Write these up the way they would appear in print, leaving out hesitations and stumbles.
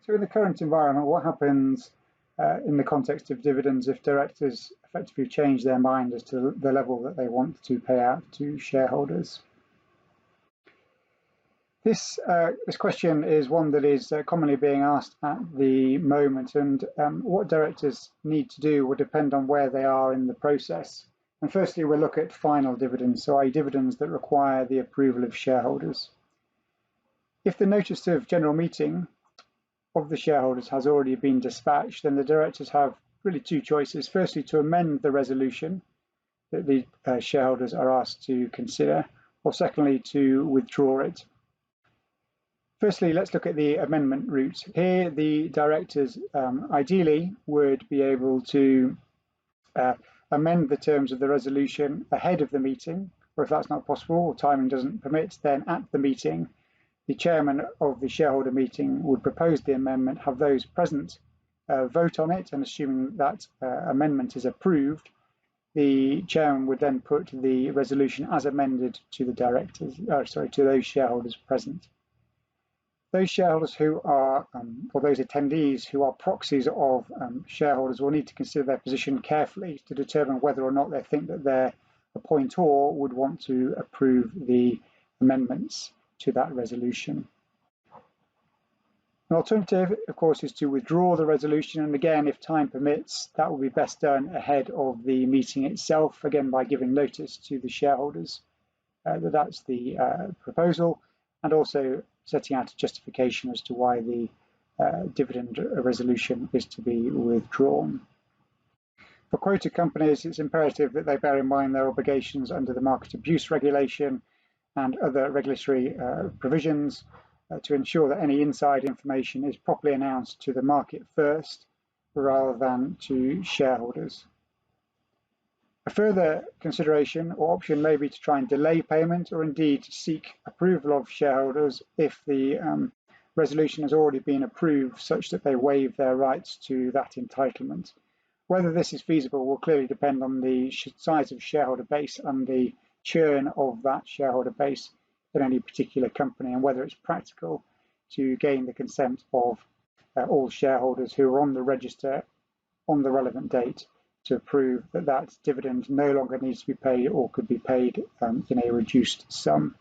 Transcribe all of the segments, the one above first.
So in the current environment, what happens in the context of dividends if directors effectively change their mind as to the level that they want to pay out to shareholders? This question is one that is commonly being asked at the moment, and what directors need to do will depend on where they are in the process. And firstly, we'll look at final dividends, so i.e. dividends that require the approval of shareholders. If the notice of general meeting of the shareholders has already been dispatched, then the directors have really two choices. Firstly, to amend the resolution that the shareholders are asked to consider, or secondly, to withdraw it. Firstly, let's look at the amendment route. Here, the directors ideally would be able to amend the terms of the resolution ahead of the meeting, or if that's not possible or timing doesn't permit, then at the meeting, the chairman of the shareholder meeting would propose the amendment, have those present vote on it, and assuming that amendment is approved, the chairman would then put the resolution as amended to the directors, to those shareholders present. Those shareholders who are, or those attendees who are proxies of shareholders will need to consider their position carefully to determine whether or not they think that their appointer would want to approve the amendments to that resolution. An alternative, of course, is to withdraw the resolution, and again, if time permits, that will be best done ahead of the meeting itself, again by giving notice to the shareholders that that's the proposal, and also setting out a justification as to why the dividend resolution is to be withdrawn. For quoted companies, it's imperative that they bear in mind their obligations under the market abuse regulation and other regulatory provisions to ensure that any inside information is properly announced to the market first, rather than to shareholders. A further consideration or option may be to try and delay payment, or indeed seek approval of shareholders if the resolution has already been approved, such that they waive their rights to that entitlement. Whether this is feasible will clearly depend on the size of shareholder base and the churn of that shareholder base in any particular company, and whether it's practical to gain the consent of all shareholders who are on the register on the relevant date to approve that that dividend no longer needs to be paid or could be paid in a reduced sum.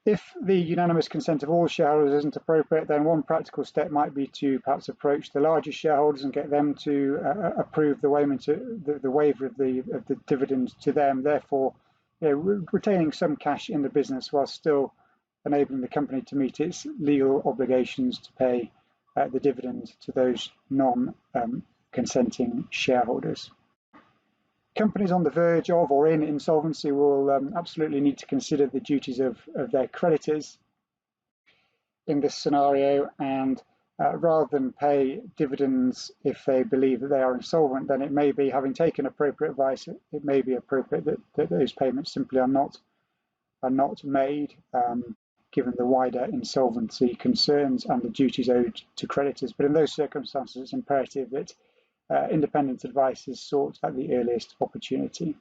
If the unanimous consent of all shareholders isn't appropriate, then one practical step might be to perhaps approach the largest shareholders and get them to approve the waiver of the dividend to them, therefore retaining some cash in the business while still enabling the company to meet its legal obligations to pay the dividend to those non-consenting shareholders. Companies on the verge of or in insolvency will absolutely need to consider the duties of their creditors in this scenario, and rather than pay dividends if they believe that they are insolvent, then it may be, having taken appropriate advice, it may be appropriate that those payments simply are not made, given the wider insolvency concerns and the duties owed to creditors. But in those circumstances, it's imperative that independent advice is sought at the earliest opportunity.